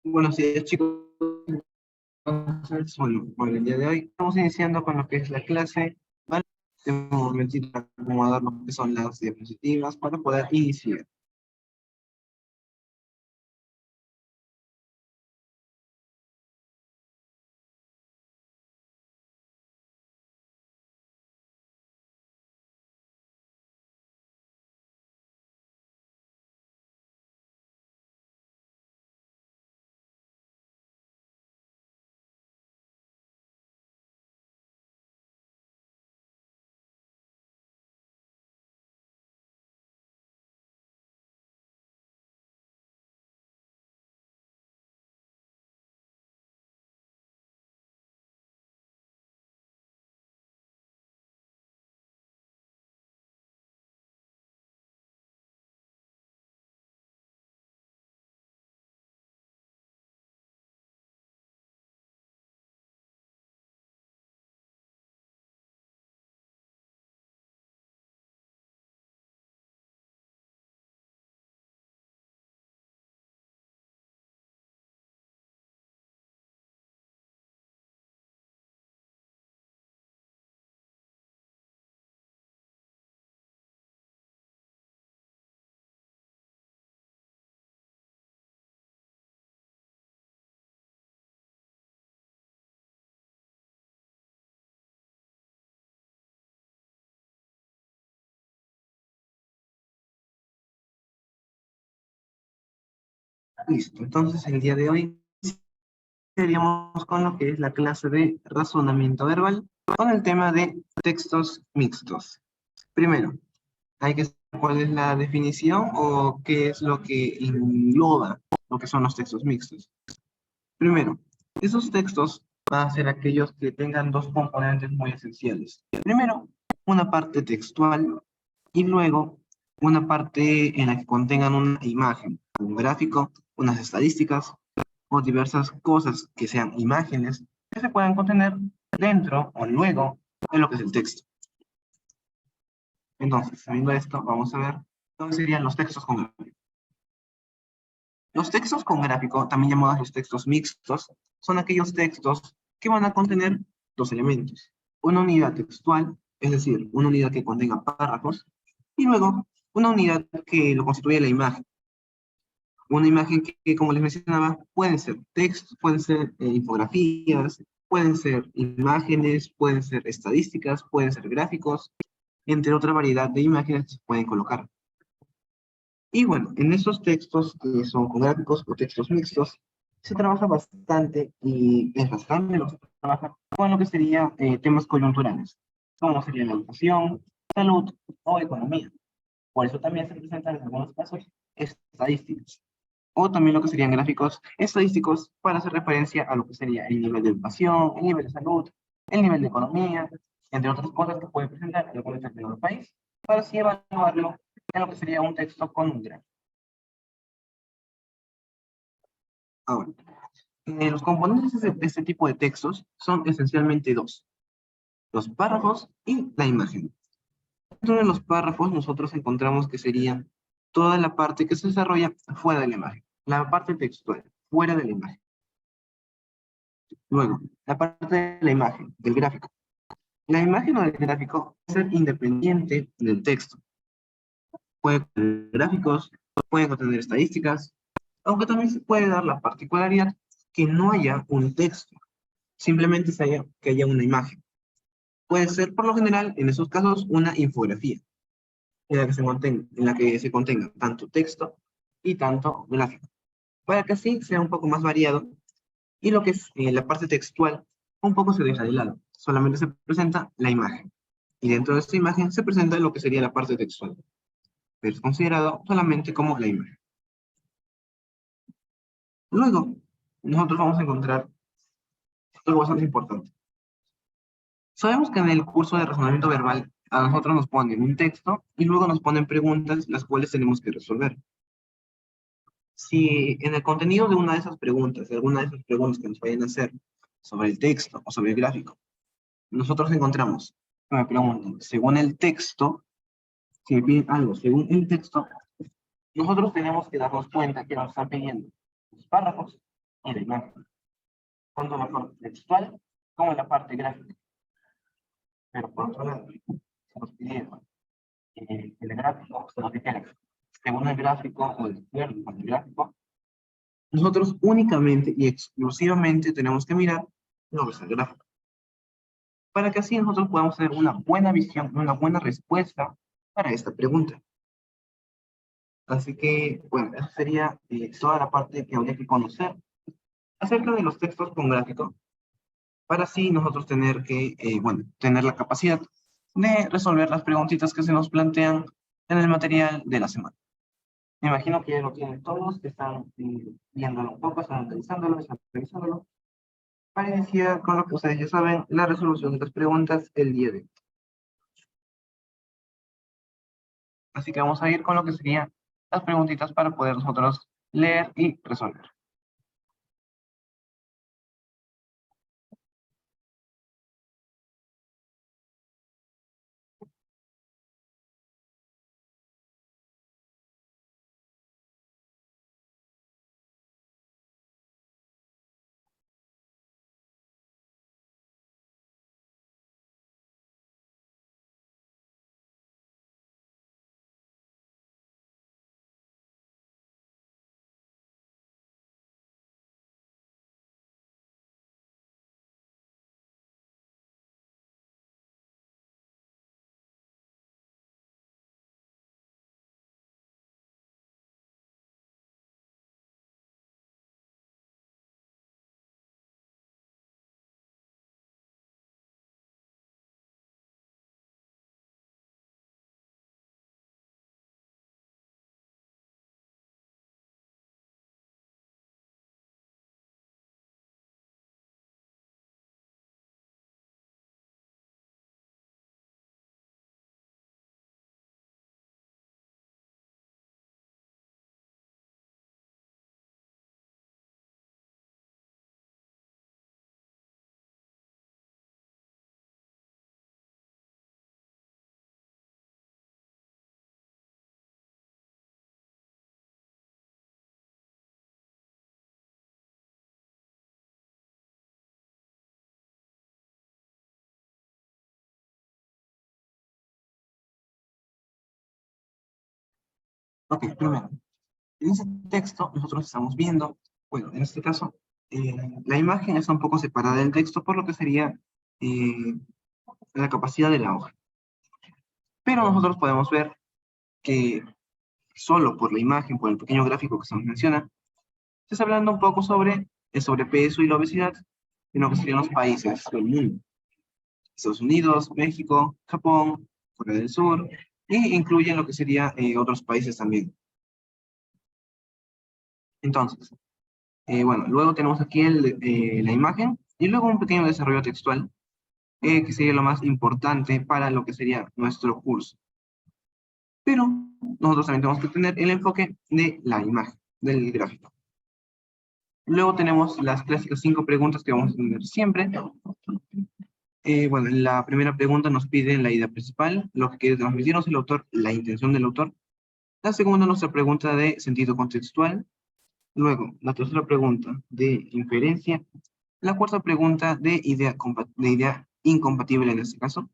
Buenos días, chicos. Entonces, bueno, el día de hoy estamos iniciando con lo que es la clase. ¿Vale? Tengo un momentito para acomodar lo que son las diapositivas para poder iniciar. Listo. Entonces, el día de hoy seríamos con lo que es la clase de razonamiento verbal con el tema de textos mixtos. Primero, hay que saber cuál es la definición o qué es lo que engloba lo que son los textos mixtos. Primero, esos textos van a ser aquellos que tengan dos componentes muy esenciales. Primero, una parte textual y luego una parte en la que contengan una imagen, un gráfico, unas estadísticas o diversas cosas que sean imágenes que se puedan contener dentro o luego de lo que es el texto. Entonces, sabiendo esto, vamos a ver dónde serían los textos con gráfico. Los textos con gráfico, también llamados los textos mixtos, son aquellos textos que van a contener dos elementos. Una unidad textual, es decir, una unidad que contenga párrafos, y luego una unidad que lo constituye la imagen. Una imagen que, como les mencionaba, pueden ser textos, pueden ser infografías, pueden ser imágenes, pueden ser estadísticas, pueden ser gráficos, entre otra variedad de imágenes que se pueden colocar. Y bueno, en esos textos que son con gráficos o textos mixtos, se trabaja bastante y es bastante lo que se trabaja con lo que serían temas coyunturales, como sería la educación, salud o economía. Por eso también se presentan en algunos casos estadísticas, o también lo que serían gráficos estadísticos para hacer referencia a lo que sería el nivel de educación, el nivel de salud, el nivel de economía, entre otras cosas que puede presentar el gobierno del país, para así evaluarlo en lo que sería un texto con un gráfico. Ahora, los componentes de este tipo de textos son esencialmente dos: los párrafos y la imagen. Dentro de los párrafos nosotros encontramos que sería toda la parte que se desarrolla fuera de la imagen, la parte textual, fuera de la imagen. Luego, la parte de la imagen, del gráfico. La imagen o el gráfico puede ser independiente del texto. Puede contener gráficos, puede contener estadísticas, aunque también se puede dar la particularidad que no haya un texto, simplemente que haya una imagen. Puede ser, por lo general, en esos casos, una infografía, en la que se contenga tanto texto y tanto gráfico, para que así sea un poco más variado y lo que es la parte textual un poco se deja de lado. Solamente se presenta la imagen. Y dentro de esta imagen se presenta lo que sería la parte textual, pero es considerado solamente como la imagen. Luego, nosotros vamos a encontrar algo bastante importante. Sabemos que en el curso de razonamiento verbal a nosotros nos ponen un texto y luego nos ponen preguntas las cuales tenemos que resolver. Si en el contenido de una de esas preguntas, de alguna de esas preguntas que nos vayan a hacer sobre el texto o sobre el gráfico, nosotros encontramos, me preguntan, según el texto, si me piden algo según el texto, nosotros tenemos que darnos cuenta que nos están pidiendo los párrafos y la imagen, tanto en la parte textual como en la parte gráfica. Pero por otro lado, se nos pidieron el gráfico, se nos dijera, según el gráfico o de acuerdo con el gráfico, nosotros únicamente y exclusivamente tenemos que mirar lo que es el gráfico, para que así nosotros podamos tener una buena visión, una buena respuesta para esta pregunta. Así que, bueno, esa sería toda la parte que habría que conocer acerca de los textos con gráfico, para así nosotros tener que, bueno, tener la capacidad de resolver las preguntitas que se nos plantean en el material de la semana. Me imagino que ya lo tienen todos, que están viéndolo un poco, están analizándolo, están revisándolo, para iniciar con lo que ustedes ya saben, la resolución de las preguntas el día de hoy. Así que vamos a ir con lo que serían las preguntitas para poder nosotros leer y resolver. Ok, primero, en ese texto nosotros estamos viendo, bueno, en este caso, la imagen está un poco separada del texto por lo que sería eh, la capacidad de la hoja. Pero nosotros podemos ver que solo por la imagen, por el pequeño gráfico que se nos menciona, se está hablando un poco sobre el sobrepeso y la obesidad en lo que serían los países del mundo. Estados Unidos, México, Japón, Corea del Sur, y incluyen lo que serían otros países también. Entonces, bueno, luego tenemos aquí la imagen y luego un pequeño desarrollo textual, que sería lo más importante para lo que sería nuestro curso. Pero nosotros también tenemos que tener el enfoque de la imagen, del gráfico. Luego tenemos las clásicas 5 preguntas que vamos a tener siempre. Bueno, la primera pregunta nos pide la idea principal, lo que quiere transmitirnos el autor, la intención del autor. La segunda, nuestra pregunta de sentido contextual. Luego, la tercera pregunta de inferencia. La cuarta pregunta de idea incompatible en este caso.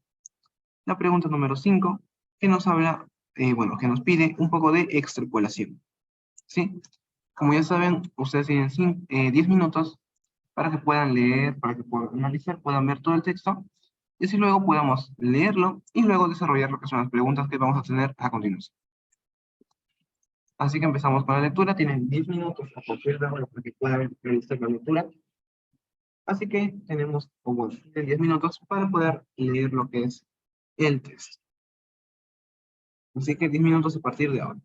La pregunta número 5, que nos habla, bueno, que nos pide un poco de extrapolación. ¿Sí? Como ya saben, ustedes tienen 10 minutos para que puedan leer, para que puedan analizar, puedan ver todo el texto, y así luego podamos leerlo y luego desarrollar lo que son las preguntas que vamos a tener a continuación. Así que empezamos con la lectura, tienen 10 minutos a partir de ahora para que puedan realizar la lectura. Así que tenemos como 10 minutos para poder leer lo que es el texto. Así que 10 minutos a partir de ahora.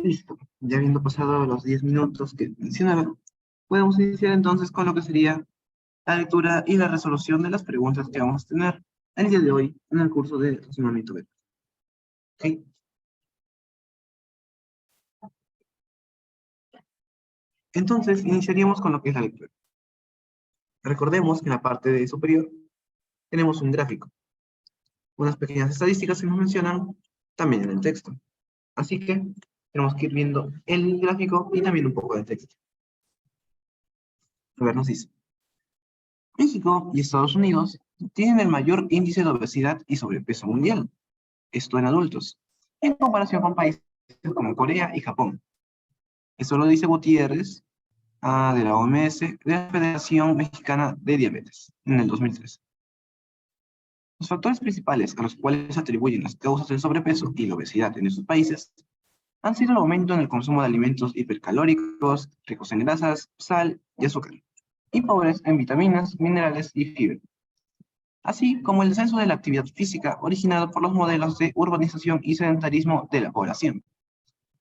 Listo. Ya habiendo pasado los 10 minutos que mencionaba, podemos iniciar entonces con lo que sería la lectura y la resolución de las preguntas que vamos a tener el día de hoy en el curso de razonamiento verbal. ¿Ok? Entonces, iniciaríamos con lo que es la lectura. Recordemos que en la parte de superior tenemos un gráfico, unas pequeñas estadísticas que nos mencionan también en el texto. Así que tenemos que ir viendo el gráfico y también un poco de texto. A ver, nos dice, México y Estados Unidos tienen el mayor índice de obesidad y sobrepeso mundial, esto en adultos, en comparación con países como Corea y Japón. Eso lo dice Gutiérrez, de la OMS, de la Federación Mexicana de Diabetes, en el 2013. Los factores principales a los cuales se atribuyen las causas del sobrepeso y la obesidad en estos países han sido el aumento en el consumo de alimentos hipercalóricos, ricos en grasas, sal y azúcar, y pobres en vitaminas, minerales y fibra, así como el descenso de la actividad física originado por los modelos de urbanización y sedentarismo de la población.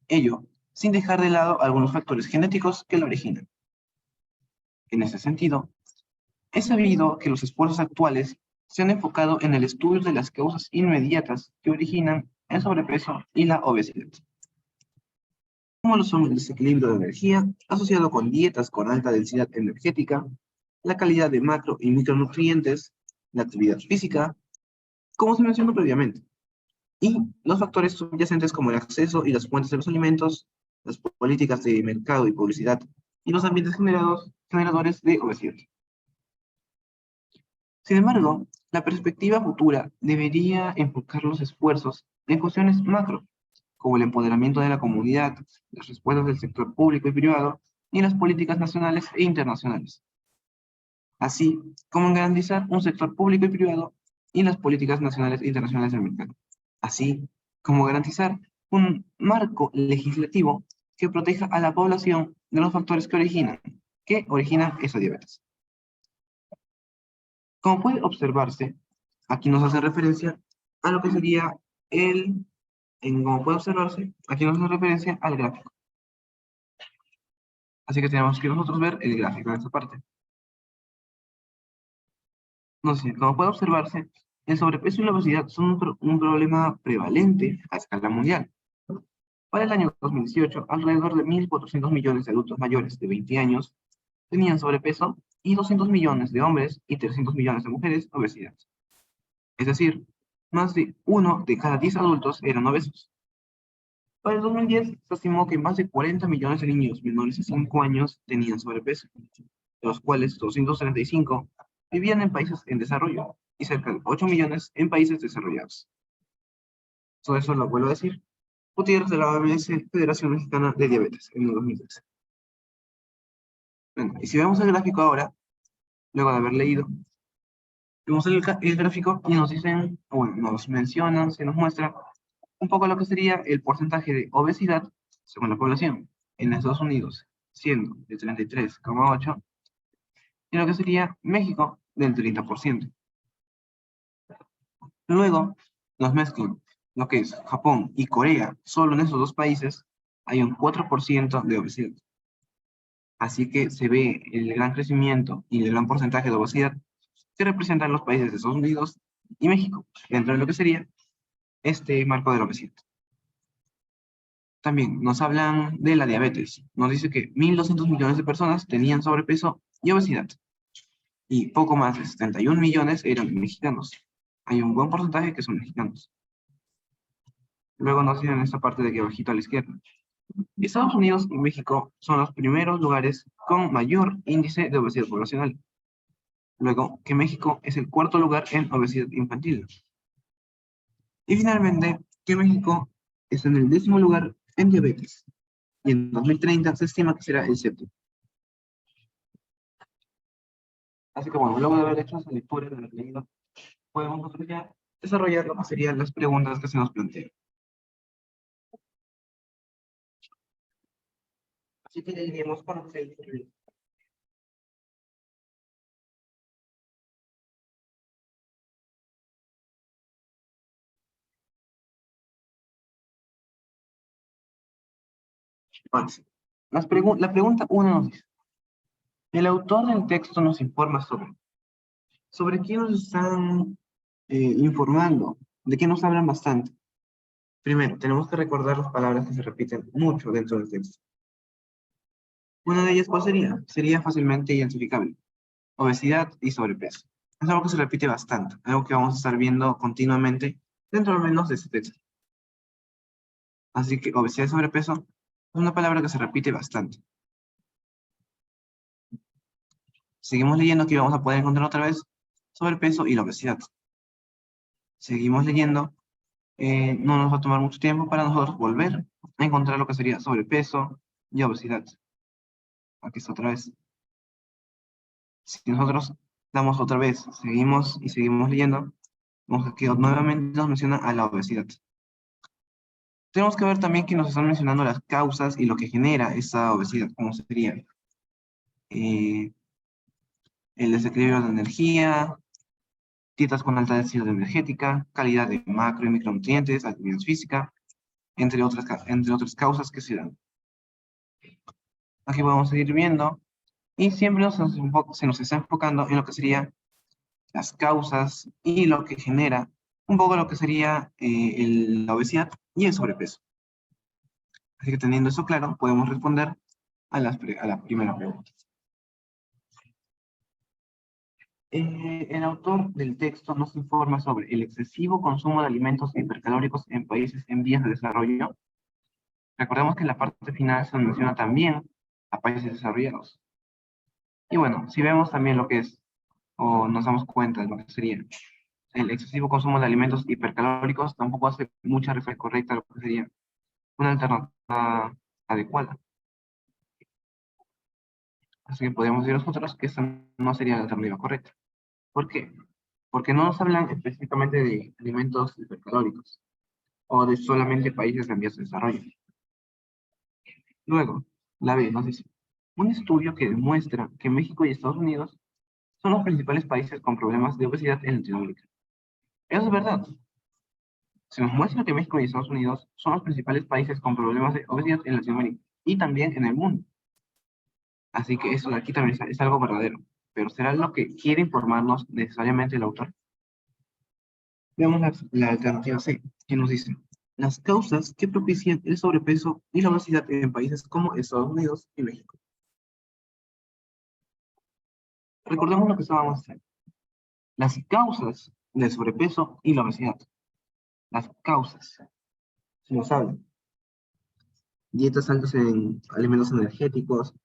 Ello, sin dejar de lado algunos factores genéticos que lo originan. En ese sentido, es sabido que los esfuerzos actuales se han enfocado en el estudio de las causas inmediatas que originan el sobrepeso y la obesidad, como lo son el desequilibrio de energía asociado con dietas con alta densidad energética, la calidad de macro y micronutrientes, la actividad física, como se mencionó previamente, y los factores subyacentes como el acceso y las fuentes de los alimentos, las políticas de mercado y publicidad, y los ambientes generadores de obesidad. Sin embargo, la perspectiva futura debería enfocar los esfuerzos en cuestiones macro, como el empoderamiento de la comunidad, las respuestas del sector público y privado, y las políticas nacionales e internacionales, así como en garantizar un sector público y privado y las políticas nacionales e internacionales del mercado, así como garantizar un marco legislativo que proteja a la población de los factores que originan esa diabetes. Como puede observarse, aquí nos hace referencia a lo que sería como puede observarse, aquí nos hace referencia al gráfico. Así que tenemos que nosotros ver el gráfico en esta parte. No sé, como puede observarse, el sobrepeso y la obesidad son un problema prevalente a escala mundial. Para el año 2018, alrededor de 1.400 millones de adultos mayores de 20 años tenían sobrepeso y 200 millones de hombres y 300 millones de mujeres obesidad. Es decir, más de 1 de cada 10 adultos eran obesos. Para el 2010 se estimó que más de 40 millones de niños menores de 5 años tenían sobrepeso, de los cuales 235 vivían en países en desarrollo y cerca de 8 millones en países desarrollados. Todo eso lo vuelvo a decir. Gutiérrez de la OMS, Federación Mexicana de Diabetes, en el 2013. Bueno, y si vemos el gráfico ahora, luego de haber leído, vemos el gráfico y nos dicen, bueno, nos mencionan, se nos muestra un poco lo que sería el porcentaje de obesidad según la población en Estados Unidos, siendo de 33,8, y lo que sería México del 30%. Luego nos mezclan lo que es Japón y Corea. Solo en esos dos países hay un 4% de obesidad. Así que se ve el gran crecimiento y el gran porcentaje de obesidad que representan los países de Estados Unidos y México, dentro de lo que sería este marco de la obesidad. También nos hablan de la diabetes. Nos dice que 1.200 millones de personas tenían sobrepeso y obesidad. Y poco más de 71 millones eran mexicanos. Hay un buen porcentaje que son mexicanos. Luego nos dicen esta parte de aquí abajito a la izquierda. Estados Unidos y México son los primeros lugares con mayor índice de obesidad poblacional. Luego que México es el cuarto lugar en obesidad infantil. Y finalmente que México está en el 10º lugar en diabetes. Y en 2030 se estima que será el 7º. Así que bueno, luego de haber hecho esa lectura, de haber leído, podemos nosotros ya desarrollar lo que serían las preguntas que se nos plantean. Así que ya iríamos con el Fácil. La pregunta 1 nos dice, el autor del texto nos informa sobre quién nos están informando, de qué nos hablan bastante. Primero, tenemos que recordar las palabras que se repiten mucho dentro del texto. Una de ellas, ¿cuál sería? Sería fácilmente identificable. Obesidad y sobrepeso. Es algo que se repite bastante, algo que vamos a estar viendo continuamente dentro al menos de este texto. Así que obesidad y sobrepeso es una palabra que se repite bastante. Seguimos leyendo, aquí vamos a poder encontrar otra vez sobrepeso y la obesidad. Seguimos leyendo, no nos va a tomar mucho tiempo para nosotros volver a encontrar lo que sería sobrepeso y obesidad. Aquí está otra vez. Si nosotros damos otra vez, seguimos y seguimos leyendo, vemos que nuevamente nos menciona a la obesidad. Tenemos que ver también que nos están mencionando las causas y lo que genera esa obesidad, como sería el desequilibrio de energía, dietas con alta densidad energética, calidad de macro y micronutrientes, actividad física, entre otras causas que se dan. Aquí podemos seguir viendo y siempre se nos está enfocando en lo que serían las causas y lo que genera un poco lo que sería la obesidad y el sobrepeso. Así que teniendo eso claro, podemos responder a la primera pregunta. El autor del texto nos informa sobre el excesivo consumo de alimentos hipercalóricos en países en vías de desarrollo. Recordemos que en la parte final se menciona también a países desarrollados. Y bueno, si vemos también lo que es, o nos damos cuenta de lo que sería el excesivo consumo de alimentos hipercalóricos, tampoco hace mucha referencia correcta a lo que sería una alternativa adecuada. Así que podemos decir nosotros que esa no sería la alternativa correcta. ¿Por qué? Porque no nos hablan específicamente de alimentos hipercalóricos o de solamente países en vías de desarrollo. Luego, la B nos dice, un estudio que demuestra que México y Estados Unidos son los principales países con problemas de obesidad en Latinoamérica. Eso es verdad. Se nos muestra que México y Estados Unidos son los principales países con problemas de obesidad en Latinoamérica y también en el mundo. Así que eso de aquí también es algo verdadero. Pero ¿será lo que quiere informarnos necesariamente el autor? Veamos la alternativa C, que nos dice, las causas que propician el sobrepeso y la obesidad en países como Estados Unidos y México. Recordemos lo que estábamos haciendo. Las causas del sobrepeso y la obesidad. Las causas. Se nos habla. Dietas altas en alimentos energéticos,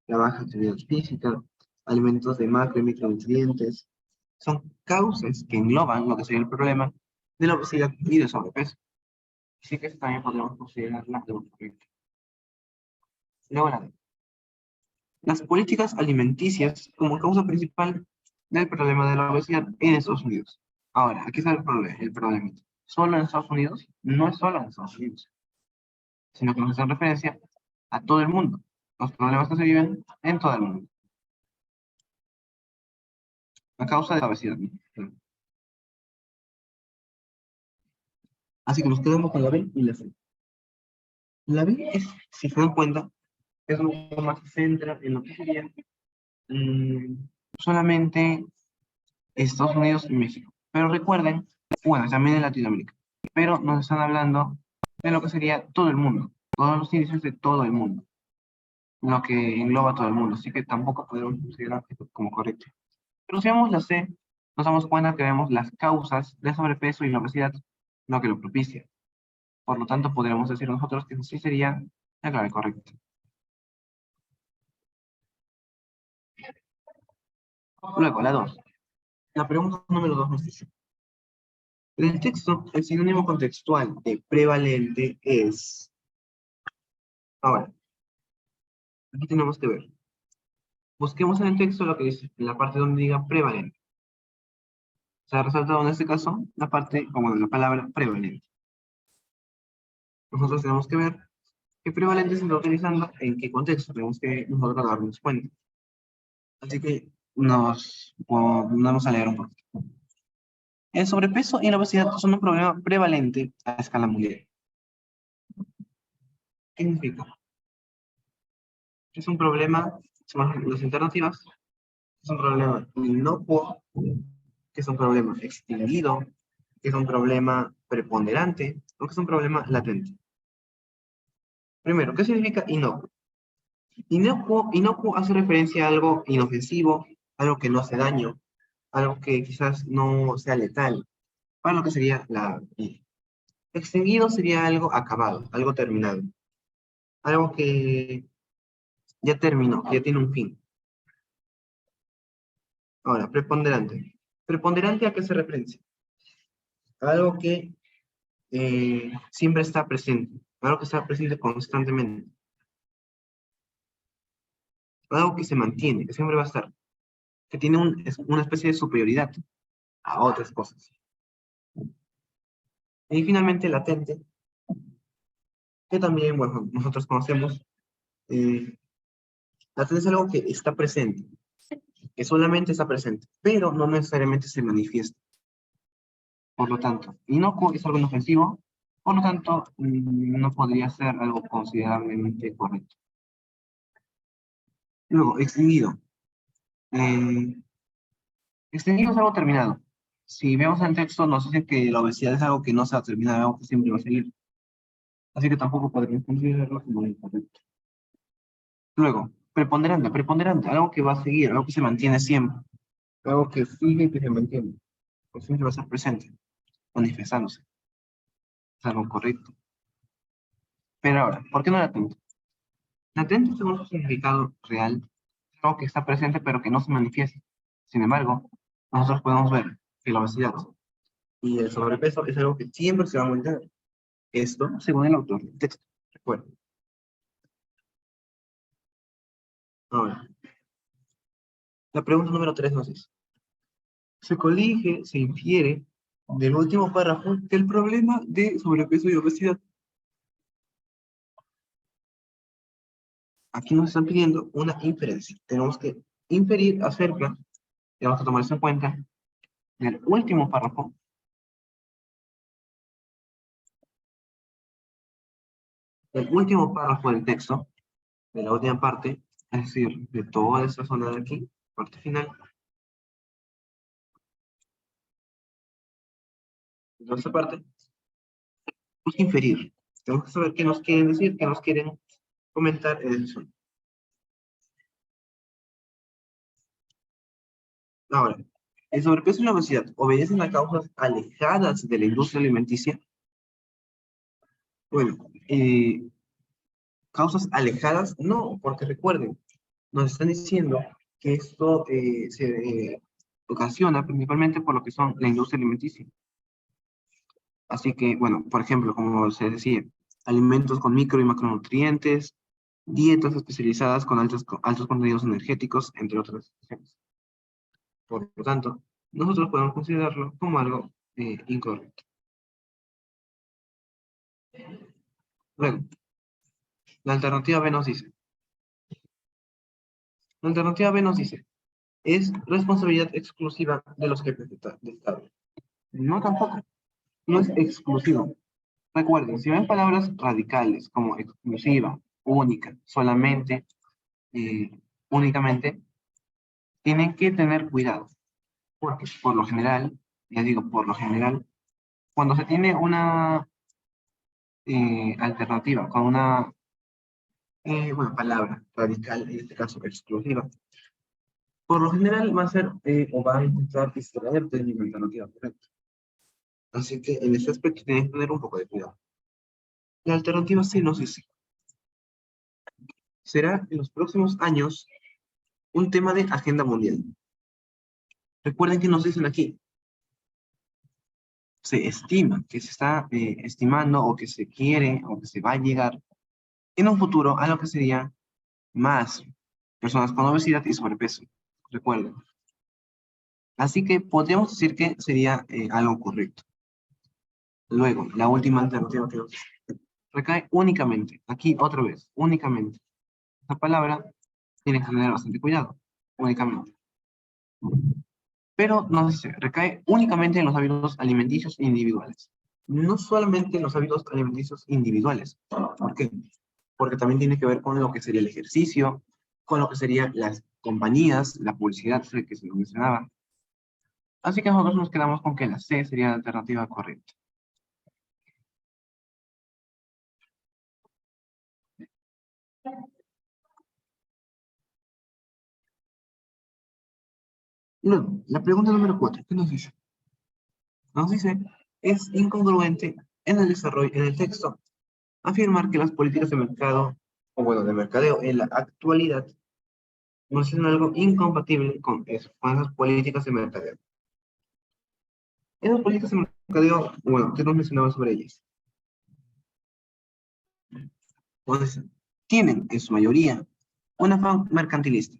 la baja actividad física, alimentos de macro y micronutrientes. Son causas que engloban lo que sería el problema de la obesidad y del sobrepeso. Así que también podemos considerarla de un correcto. Luego la D. Las políticas alimenticias como causa principal del problema de la obesidad en Estados Unidos. Ahora, aquí está el problema. ¿Solo en Estados Unidos? No es solo en Estados Unidos, sino que nos hace referencia a todo el mundo. Los problemas que se viven en todo el mundo. A causa de la obesidad. Así que nos quedamos con la B y la C. La B es, si se dan cuenta, es un poco más se centra en lo que sería solamente Estados Unidos y México. Pero recuerden, bueno, también en Latinoamérica. Pero nos están hablando de lo que sería todo el mundo. Todos los índices de todo el mundo. Lo que engloba todo el mundo. Así que tampoco podemos considerar esto como correcto. Pero si vemos la C, nos damos cuenta que vemos las causas de sobrepeso y la obesidad, lo que lo propicia. Por lo tanto, podríamos decir nosotros que sí sería la clave correcta. Luego, la 2. La pregunta número 2 nos dice, en el texto, el sinónimo contextual de prevalente es... Ahora, aquí tenemos que ver. Busquemos en el texto lo que dice, en la parte donde diga prevalente. Se ha resaltado en este caso la parte, como la palabra prevalente. Nosotros tenemos que ver qué prevalente se está utilizando, en qué contexto. Tenemos que nosotros darnos cuenta. Así que vamos a leer un poco. El sobrepeso y la obesidad son un problema prevalente a escala mundial. ¿Qué significa? Es un problema, son las alternativas, es un problema inocuo, que es un problema extinguido, que es un problema preponderante, o que es un problema latente. Primero, ¿qué significa inocuo? Inocuo hace referencia a algo inofensivo, algo que no hace daño, algo que quizás no sea letal, para lo que sería la vida. Extinguido sería algo acabado, algo terminado, algo que ya terminó, que ya tiene un fin. Ahora, preponderante. ¿Preponderante a qué se referencia? Algo que siempre está presente, algo que está presente constantemente, algo que se mantiene, que siempre va a estar, que tiene una especie de superioridad a otras cosas. Y finalmente, latente, que también, bueno, nosotros conocemos, latente es algo que está presente, que solamente está presente, pero no necesariamente se manifiesta. Por lo tanto, inocuo es algo inofensivo, por lo tanto, no podría ser algo considerablemente correcto. Luego, extinguido. Eh, extinguido es algo terminado. Si vemos el texto, nos dice que la obesidad es algo que no se va a terminar, algo que siempre va a seguir. Así que tampoco podríamos considerarlo como incorrecto. Luego, preponderante. Preponderante, algo que va a seguir, algo que se mantiene siempre. Algo que sigue y que se mantiene. Pues siempre va a estar presente, manifestándose. Es algo correcto. Pero ahora, ¿por qué no latente? Latente, según su significado real, es algo que está presente pero que no se manifiesta. Sin embargo, nosotros podemos ver que la obesidad y el sobrepeso es algo que siempre se va a mantener. Esto, según el autor del texto. Recuerden. Ahora, la pregunta número 3 nos dice: se colige, se infiere del último párrafo que el problema de sobrepeso y obesidad. Aquí nos están pidiendo una inferencia. Tenemos que inferir acerca, y vamos a tomar eso en cuenta, del último párrafo. El último párrafo del texto, de la última parte, es decir, de toda esta zona de aquí, parte final. De esta parte, tenemos que inferir. Tenemos que saber qué nos quieren decir, qué nos quieren comentar en esa zona. Ahora, el sobrepeso y la obesidad obedecen a causas alejadas de la industria alimenticia. Bueno, causas alejadas, no, porque recuerden, nos están diciendo que esto se ocasiona principalmente por lo que son la industria alimenticia. Así que, bueno, por ejemplo, como se decía, alimentos con micro y macronutrientes, dietas especializadas con altos contenidos energéticos, entre otras cosas. Por lo tanto, nosotros podemos considerarlo como algo incorrecto. Luego, la alternativa B nos dice, es responsabilidad exclusiva de los jefes de Estado. No, tampoco. No es exclusivo. Recuerden, si ven palabras radicales como exclusiva, única, solamente, únicamente, tienen que tener cuidado. Porque por lo general, ya digo, por lo general, cuando se tiene una alternativa con una palabra radical, en este caso exclusiva, por lo general va a ser o va a intentar distraerte de la alternativa correcta. Así que en ese aspecto tienes que tener un poco de cuidado. La alternativa C nos dice: será en los próximos años un tema de agenda mundial. Recuerden que nos dicen aquí, se estima, que se está estimando o que se quiere o que se va a llegar en un futuro a lo que sería más personas con obesidad y sobrepeso. Recuerden. Así que podríamos decir que sería algo correcto. Luego, la última alternativa que nos recae únicamente. Aquí otra vez, únicamente. Esta palabra tiene que tener bastante cuidado. Únicamente. Pero nos dice, recae únicamente en los hábitos alimenticios individuales. No solamente en los hábitos alimenticios individuales. ¿Por qué? porque también tiene que ver con lo que sería el ejercicio, con lo que serían las compañías, la publicidad que se nos mencionaba. Así que nosotros nos quedamos con que la C sería la alternativa correcta. Luego, la pregunta número 4, ¿qué nos dice? Nos dice, es incongruente en el desarrollo, en el texto, afirmar que las políticas de mercado, o bueno, de mercadeo en la actualidad, muestran algo incompatible con eso, con esas políticas de mercadeo. Esas políticas de mercadeo, bueno, ¿qué nos mencionaba sobre ellas? Entonces, tienen en su mayoría un afán mercantilista.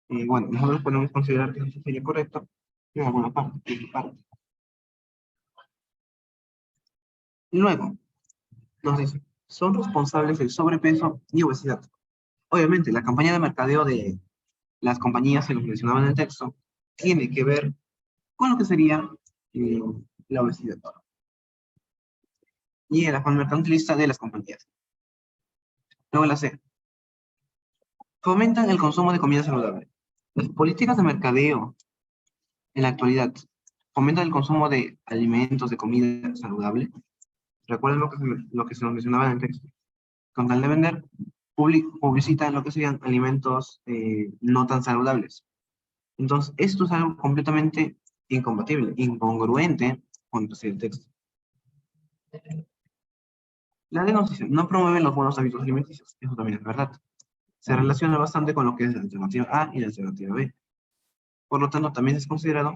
Bueno, nosotros podemos considerar que eso sería correcto en alguna parte, en su parte. Luego, nos dice, son responsables del sobrepeso y obesidad. Obviamente, la campaña de mercadeo de las compañías que nos mencionaban en el texto tiene que ver con lo que sería eh, la obesidad y el afán mercantilista de las compañías. Luego la C. Fomentan el consumo de comida saludable. Las políticas de mercadeo en la actualidad fomentan el consumo de alimentos, de comida saludable. Recuerden lo que se nos mencionaba en el texto. Con tal de vender, publicitan lo que serían alimentos no tan saludables. Entonces, esto es algo completamente incompatible, incongruente con el texto. La D nos dice, no promueven los buenos hábitos alimenticios. Eso también es verdad. Se relaciona bastante con lo que es la alternativa A y la alternativa B. Por lo tanto, también es considerado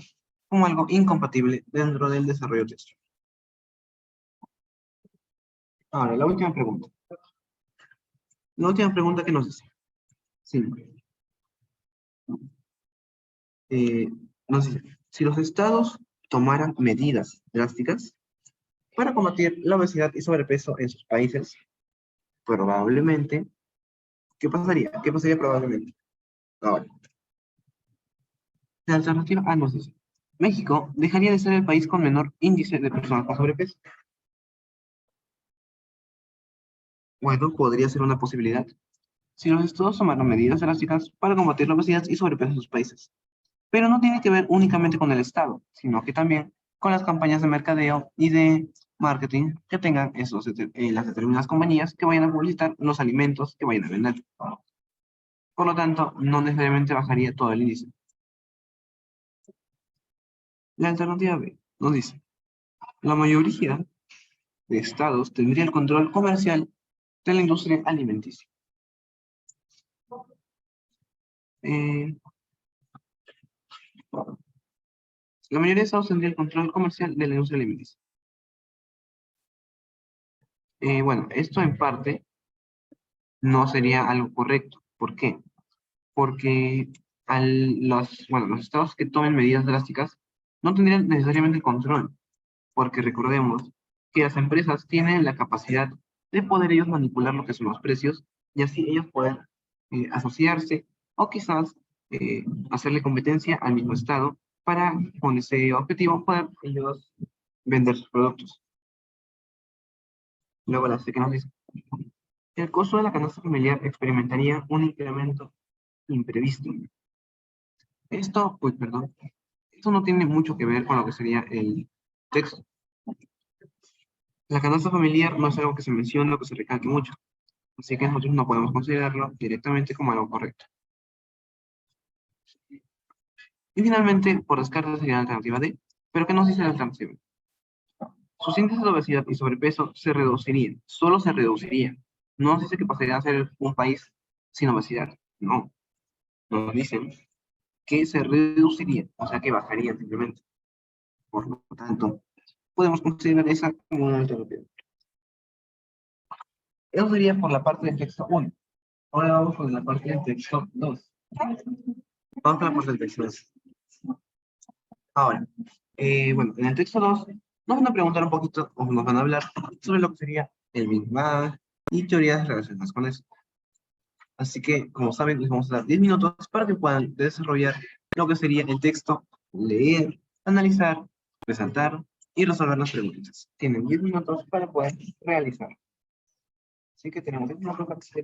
como algo incompatible dentro del desarrollo textual. Ahora, la última pregunta. La última pregunta que nos dice. Sí. Nos dice, si los estados tomaran medidas drásticas para combatir la obesidad y sobrepeso en sus países, probablemente, ¿qué pasaría? ¿Qué pasaría probablemente? Ahora, la alternativa A nos dice, México dejaría de ser el país con menor índice de personas con sobrepeso. Bueno, podría ser una posibilidad. Si los estados tomaron medidas drásticas para combatir la obesidad y sobrepeso en sus países. Pero no tiene que ver únicamente con el estado, sino que también con las campañas de mercadeo y de marketing que tengan las determinadas compañías que vayan a publicitar los alimentos que vayan a vender. Por lo tanto, no necesariamente bajaría todo el índice. La alternativa B nos dice, la mayoría de estados tendría el control comercial de la industria alimenticia. La mayoría de estados tendría el control comercial de la industria alimenticia. Bueno, esto en parte no sería algo correcto. ¿Por qué? Porque los estados que tomen medidas drásticas no tendrían necesariamente el control, porque recordemos que las empresas tienen la capacidad de poder ellos manipular lo que son los precios y así ellos pueden asociarse o quizás hacerle competencia al mismo estado para con ese objetivo poder ellos vender sus productos. Luego la C que nos dice, el costo de la canasta familiar experimentaría un incremento imprevisto. Esto, pues, perdón, esto no tiene mucho que ver con lo que sería el texto. La canasta familiar no es algo que se menciona o que se recalque mucho, así que nosotros no podemos considerarlo directamente como algo correcto. Y finalmente, por descarte sería la alternativa D, pero ¿qué nos dice la alternativa? Sus índices de obesidad y sobrepeso se reducirían, solo se reducirían. No nos dice que pasaría a ser un país sin obesidad, no. Nos dicen que se reducirían, o sea que bajarían simplemente. Por lo tanto, podemos considerar esa como una alternativa. Eso sería por la parte del texto 1. Ahora vamos con la parte del texto 2. Vamos con la parte del texto 2. Ahora, bueno, en el texto 2 nos van a preguntar un poquito, o nos van a hablar sobre lo que sería el Big Bang y teorías relacionadas con eso. Así que, como saben, les vamos a dar 10 minutos para que puedan desarrollar lo que sería el texto, leer, analizar, resaltar y resolver las preguntas. Tienen 10 minutos para poder realizar. Así que tenemos una cosa que se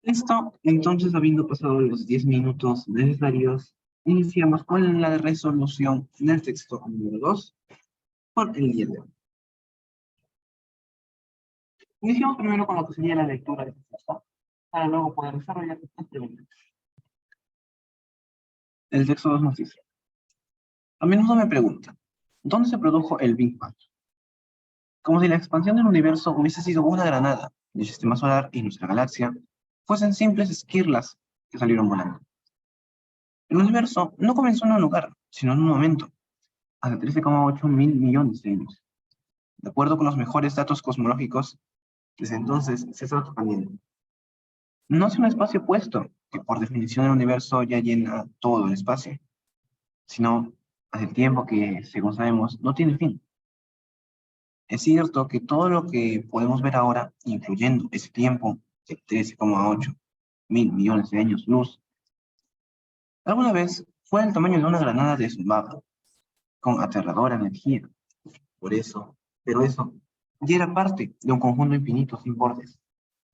Listo, entonces habiendo pasado los 10 minutos necesarios, iniciamos con la resolución del texto número 2 por el día de hoy. Iniciamos primero con lo que sería la lectura de este texto, para luego poder desarrollar las preguntas. El texto 2 nos dice: a menudo me preguntan, ¿dónde se produjo el Big Bang? Como si la expansión del universo hubiese sido una granada, y el sistema solar y nuestra galaxia fuesen simples esquirlas que salieron volando. El universo no comenzó en un lugar, sino en un momento, hace 13,8 mil millones de años. De acuerdo con los mejores datos cosmológicos, desde entonces se está expandiendo. No es un espacio opuesto, que por definición el universo ya llena todo el espacio, sino hace tiempo que, según sabemos, no tiene fin. Es cierto que todo lo que podemos ver ahora, incluyendo ese tiempo de 13,8 mil millones de años luz, alguna vez fue el tamaño de una granada de Zumbaga, con aterradora energía. Pero eso ya era parte de un conjunto infinito sin bordes,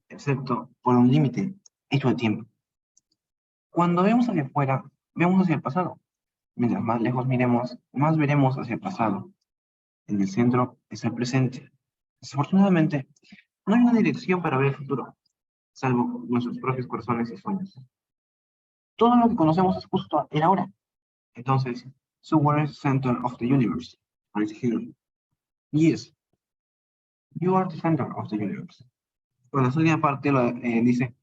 excepto por un límite hecho de tiempo. Cuando vemos hacia afuera, vemos hacia el pasado. Mientras más lejos miremos, más veremos hacia el pasado. En el centro es el presente. Desafortunadamente, no hay una dirección para ver el futuro, salvo nuestros propios corazones y sueños. Todo lo que conocemos es justo el ahora. Entonces, so where is the center of the universe? Right here. Yes, you are the center of the universe. Bueno, la segunda parte dice,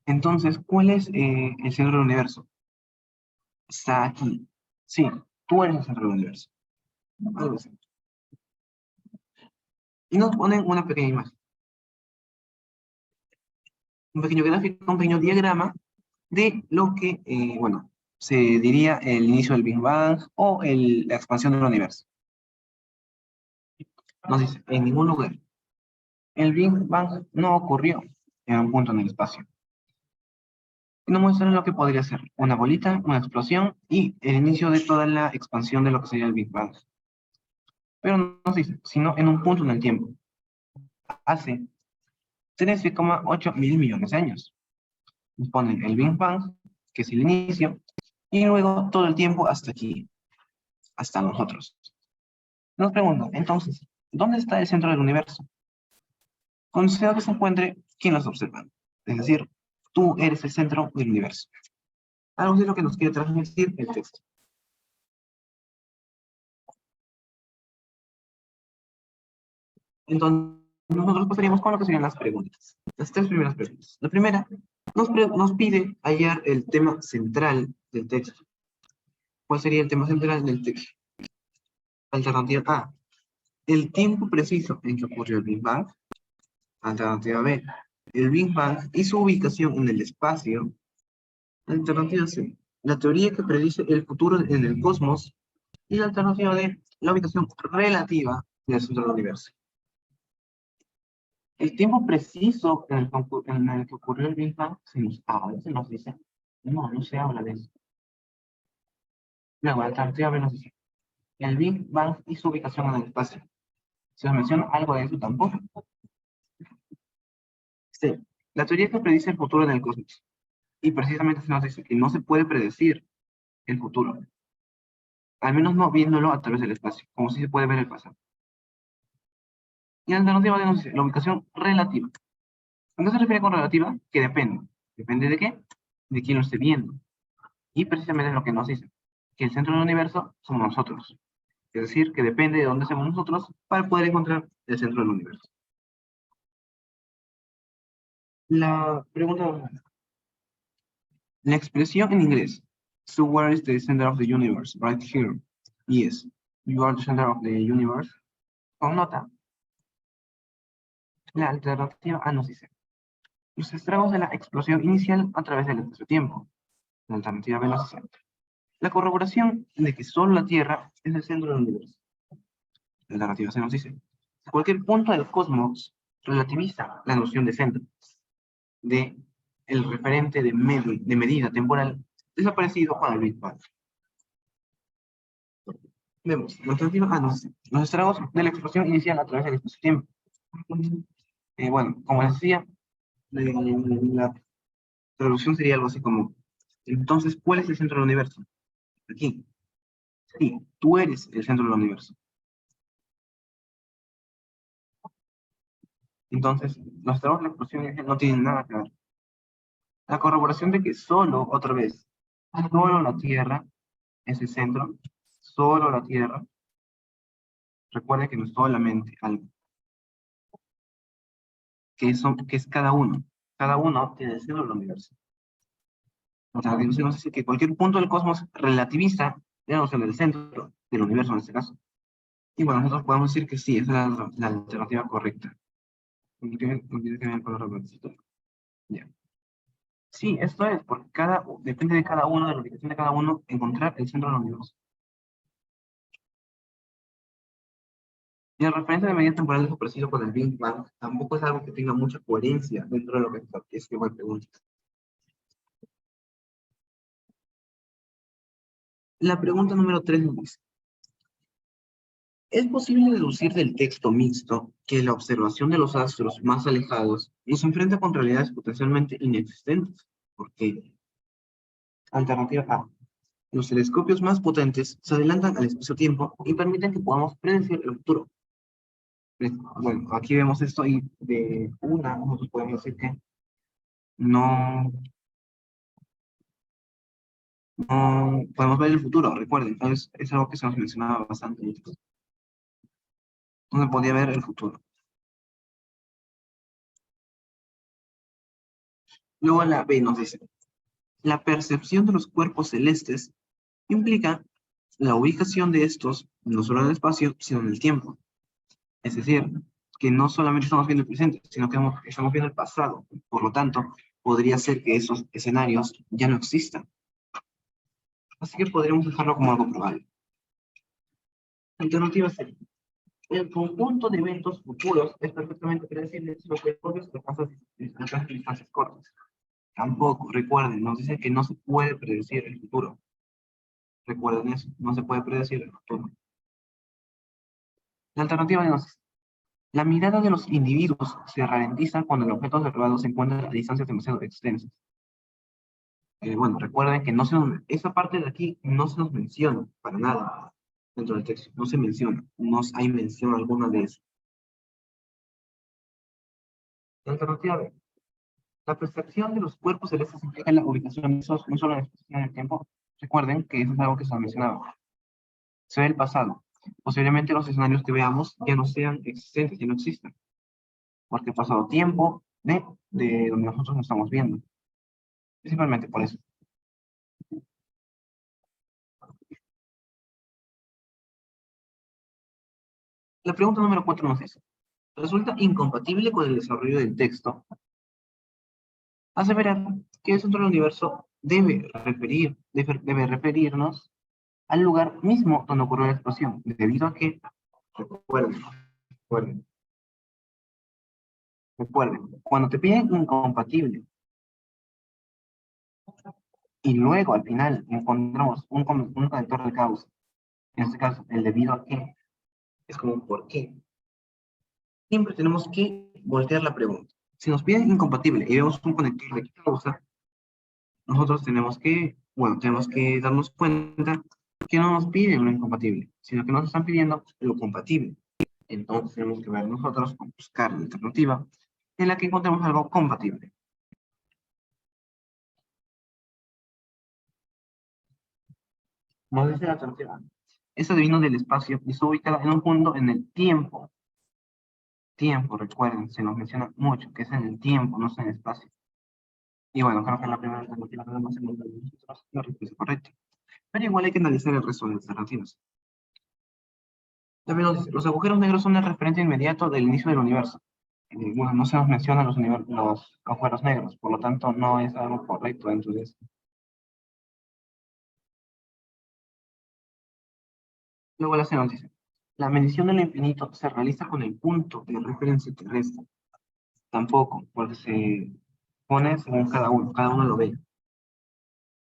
entonces, ¿cuál es el centro del universo? Está aquí. Sí, tú eres el centro del universo. Algo así. Y nos ponen una pequeña imagen, un pequeño gráfico, un pequeño diagrama de lo que, bueno, se diría el inicio del Big Bang o la expansión del universo. Nos dice, en ningún lugar. El Big Bang no ocurrió en un punto en el espacio. Y nos muestran lo que podría ser una bolita, una explosión y el inicio de toda la expansión de lo que sería el Big Bang. Pero no nos dice, sino en un punto en el tiempo. Hace 13,8 mil millones de años. Nos ponen el Big Bang, que es el inicio, y luego todo el tiempo hasta aquí, hasta nosotros. Nos preguntan, entonces, ¿dónde está el centro del universo? Considera que se encuentre quien los observa. Es decir, tú eres el centro del universo. Algo de lo que nos quiere transmitir el texto. Entonces, nosotros pasaríamos con lo que serían las preguntas. Las tres primeras preguntas. La primera nos pide hallar el tema central del texto. ¿Cuál sería el tema central del texto? Alternativa A, el tiempo preciso en que ocurrió el Big Bang. Alternativa B, el Big Bang y su ubicación en el espacio. Alternativa C, la teoría que predice el futuro en el cosmos. Y la alternativa D, la ubicación relativa del centro del universo. El tiempo preciso en el que ocurrió el Big Bang se nos dice. No, no se habla de eso. Luego, la alternativa B nos dice, el Big Bang y su ubicación en el espacio. ¿Se nos menciona algo de eso tampoco? Sí, la teoría que predice el futuro en el cosmos. Y precisamente se nos dice que no se puede predecir el futuro. Al menos no viéndolo a través del espacio, como si se puede ver el pasado. Y la alternativa D nos dice, la ubicación relativa. ¿A qué se refiere con relativa? Que depende. ¿Depende de qué? De quién lo esté viendo. Y precisamente es lo que nos dice, que el centro del universo somos nosotros. Es decir, que depende de dónde estemos nosotros para poder encontrar el centro del universo. La pregunta, la expresión en inglés, so where is the center of the universe? Right here. Yes, you are the center of the universe. Con nota. La alternativa A nos dice, los estragos de la explosión inicial a través del espacio-tiempo. La alternativa B nos dice, la corroboración de que solo la Tierra es el centro del universo. La alternativa C nos dice, cualquier punto del cosmos relativiza la noción de centro, de el referente de medida temporal desaparecido con el Big Bang. Vemos, la alternativa A nos dice, los estragos de la explosión inicial a través del espacio-tiempo. Bueno, como les decía, la traducción sería algo así como, entonces, ¿cuál es el centro del universo? Aquí. Sí, tú eres el centro del universo. Entonces, los trabajos de la explosión no tienen nada que ver. La corroboración de que solo, otra vez, solo la Tierra es el centro, solo la Tierra. Recuerda que no es solamente algo, que es cada uno. Cada uno tiene el centro del universo. O sea, decimos así que cualquier punto del cosmos relativista, digamos, en el centro del universo en este caso. Y bueno, nosotros podemos decir que sí, esa es la alternativa correcta. No tiene que ver con los verdecitos. Ya. Sí, esto es, porque depende de cada uno, de la ubicación de cada uno, encontrar el centro del universo. Y el referente de medida temporal desaparecido con el Big Bang tampoco es algo que tenga mucha coherencia dentro de lo que es que me pregunta. La pregunta número 3 nos dice, ¿es posible deducir del texto mixto que la observación de los astros más alejados nos enfrenta con realidades potencialmente inexistentes? Porque, alternativa A, los telescopios más potentes se adelantan al espacio-tiempo y permiten que podamos predecir el futuro. Bueno, aquí vemos esto y de una nosotros podemos decir que no, no podemos ver el futuro, recuerden, es algo que se nos mencionaba bastante. No se podía ver el futuro. Luego la B nos dice, la percepción de los cuerpos celestes implica la ubicación de estos no solo en el espacio, sino en el tiempo. Es decir, que no solamente estamos viendo el presente, sino que estamos viendo el pasado. Por lo tanto, podría ser que esos escenarios ya no existan. Así que podríamos dejarlo como algo probable. Alternativa C. El conjunto de eventos futuros es perfectamente predecible si los telescopios alcanzan distancias cortas. Tampoco, recuerden, nos dicen que no se puede predecir el futuro. Recuerden eso, no se puede predecir el futuro. La alternativa nos dice, la mirada de los individuos se ralentiza cuando el objeto observado se encuentra a distancias demasiado extensas. Bueno, recuerden que esa parte de aquí no se nos menciona para nada dentro del texto, no se menciona, no hay mención alguna de eso. La alternativa B. La percepción de los cuerpos celestes implica la ubicación de esos, no solo en el espacio, sino en el tiempo. Recuerden que eso es algo que se ha mencionado. Se ve el pasado. Posiblemente los escenarios que veamos ya no sean existentes, ya no existan. Porque ha pasado tiempo de donde nosotros nos estamos viendo. Principalmente por eso. La pregunta número 4 nos dice, resulta incompatible con el desarrollo del texto aseverar que el centro del universo debe referirnos al lugar mismo donde ocurrió la explosión, debido a que, recuerden, recuerden, recuerden, cuando te piden incompatible y luego al final encontramos un conector de causa, en este caso el debido a que, es como un por qué, siempre tenemos que voltear la pregunta. Si nos piden incompatible y vemos un conector de causa, nosotros tenemos que darnos cuenta que no nos piden lo incompatible, sino que nos están pidiendo lo compatible. Entonces tenemos que ver nosotros, buscar la alternativa en la que encontremos algo compatible. Nos dice la alternativa. Esta vino del espacio y está ubicada en un punto en el tiempo. Tiempo, recuerden, se nos menciona mucho, que es en el tiempo, no es en el espacio. Y bueno, creo que la primera alternativa no hacemos la respuesta correcta. Pero igual hay que analizar el resto de las alternativas. También nos dice, los agujeros negros son el referente inmediato del inicio del universo. Bueno, no se nos mencionan los agujeros negros, por lo tanto no es algo correcto dentro de eso. Luego la C nos dice, la medición del infinito se realiza con el punto de referencia terrestre. Tampoco, porque se pone según cada uno lo ve.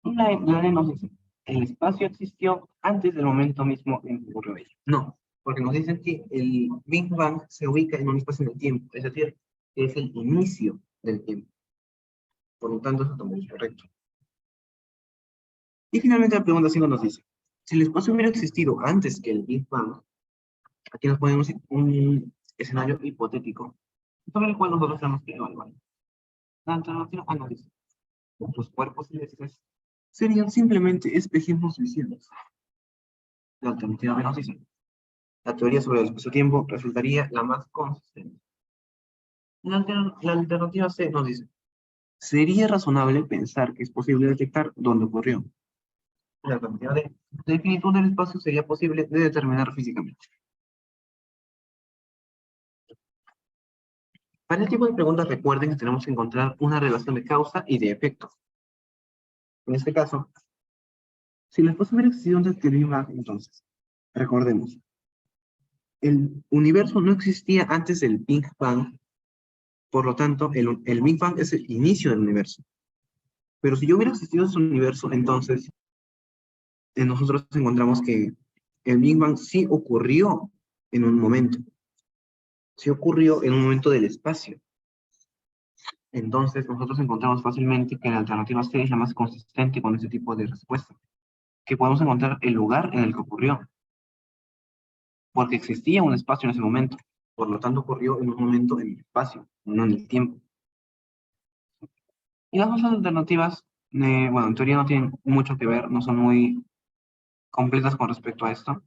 Y la D nos dice, el espacio existió antes del momento mismo en que ocurrió ello. No, porque nos dicen que el Big Bang se ubica en un espacio en el tiempo, es decir, que es el inicio del tiempo. Por lo tanto, eso también es correcto. Y finalmente la pregunta 5 nos dice, si el espacio hubiera existido antes que el Big Bang, aquí nos ponemos un escenario hipotético sobre el cual nosotros tenemos que evaluar. La alternativa A nos dice, los cuerpos celestes serían simplemente espejismos visibles. La alternativa B nos dice, la teoría sobre el espacio-tiempo resultaría la más consistente. La alternativa C nos dice, sería razonable pensar que es posible detectar dónde ocurrió. La alternativa D, la infinitud del espacio sería posible de determinar físicamente. Para este tipo de preguntas recuerden que tenemos que encontrar una relación de causa y de efecto. En este caso, si el espacio hubiera existido antes que el Big Bang, entonces, recordemos, el universo no existía antes del Big Bang, por lo tanto, el Big Bang es el inicio del universo. Pero si yo hubiera existido ese universo, entonces nosotros encontramos que el Big Bang sí ocurrió en un momento, sí ocurrió en un momento del espacio. Entonces nosotros encontramos fácilmente que la alternativa C es la más consistente con este tipo de respuesta, que podemos encontrar el lugar en el que ocurrió, porque existía un espacio en ese momento, por lo tanto ocurrió en un momento en el espacio, no en el tiempo. Y las dos alternativas, bueno, en teoría no tienen mucho que ver, no son muy completas con respecto a esto.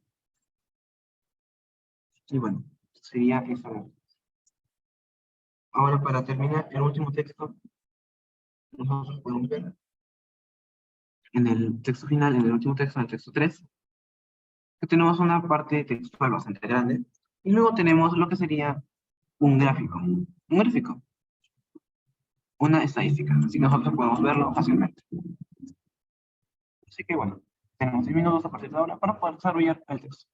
Y bueno, sería eso. Ahora, para terminar, el último texto, nosotros podemos ver en el texto final, en el último texto, en el texto 3, que tenemos una parte textual bastante grande, y luego tenemos lo que sería un gráfico. Un gráfico, una estadística, así que nosotros podemos verlo fácilmente. Así que bueno, tenemos 10 minutos a partir de ahora para poder desarrollar el texto.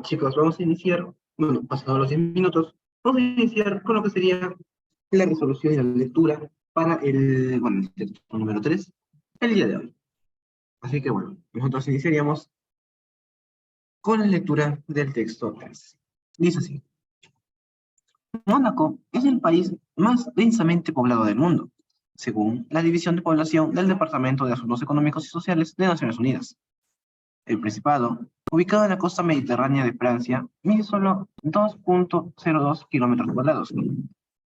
Chicos, vamos a iniciar, bueno, pasados los 10 minutos, vamos a iniciar con lo que sería la resolución y la lectura para el texto número 3 el día de hoy. Así que bueno, nosotros iniciaríamos con la lectura del texto 3. Dice así: Mónaco es el país más densamente poblado del mundo, según la División de Población del Departamento de Asuntos Económicos y Sociales de Naciones Unidas. El Principado, ubicado en la costa mediterránea de Francia, mide solo 2.02 kilómetros cuadrados,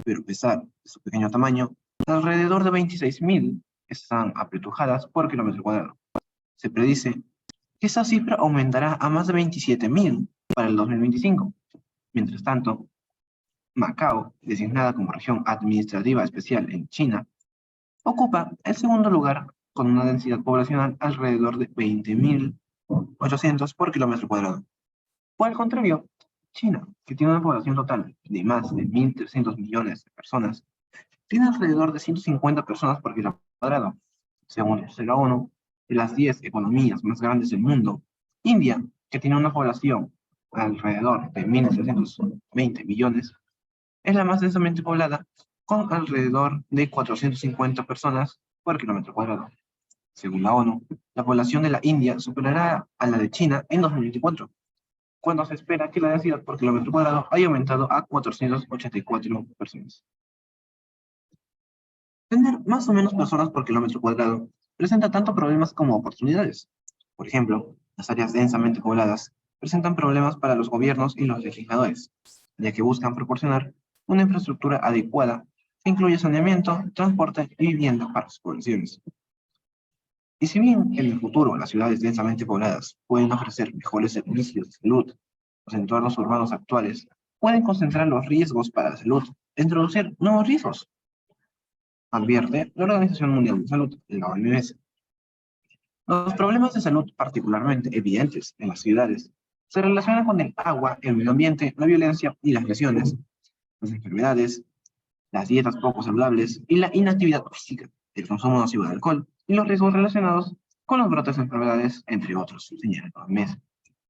pero a pesar de su pequeño tamaño, alrededor de 26.000 están apretujadas por kilómetro cuadrado. Se predice que esa cifra aumentará a más de 27.000 para el 2025. Mientras tanto, Macao, designada como región administrativa especial en China, ocupa el segundo lugar con una densidad poblacional alrededor de 20.800 por kilómetro cuadrado. Por el contrario, China, que tiene una población total de más de 1.300 millones de personas, tiene alrededor de 150 personas por kilómetro cuadrado. Según la ONU, de las 10 economías más grandes del mundo, India, que tiene una población alrededor de 1.320 millones, es la más densamente poblada, con alrededor de 450 personas por kilómetro cuadrado. Según la ONU, la población de la India superará a la de China en 2024, cuando se espera que la densidad por kilómetro cuadrado haya aumentado a 484 personas. Tener más o menos personas por kilómetro cuadrado presenta tanto problemas como oportunidades. Por ejemplo, las áreas densamente pobladas presentan problemas para los gobiernos y los legisladores, ya que buscan proporcionar una infraestructura adecuada que incluye saneamiento, transporte y vivienda para sus poblaciones. Y si bien en el futuro las ciudades densamente pobladas pueden ofrecer mejores servicios de salud, los entornos urbanos actuales pueden concentrar los riesgos para la salud e introducir nuevos riesgos, advierte la Organización Mundial de Salud, la OMS. Los problemas de salud particularmente evidentes en las ciudades se relacionan con el agua, el medio ambiente, la violencia y las lesiones, las enfermedades, las dietas poco saludables y la inactividad física, el consumo nocivo de alcohol y los riesgos relacionados con los brotes de enfermedades, entre otros, señala la OMS.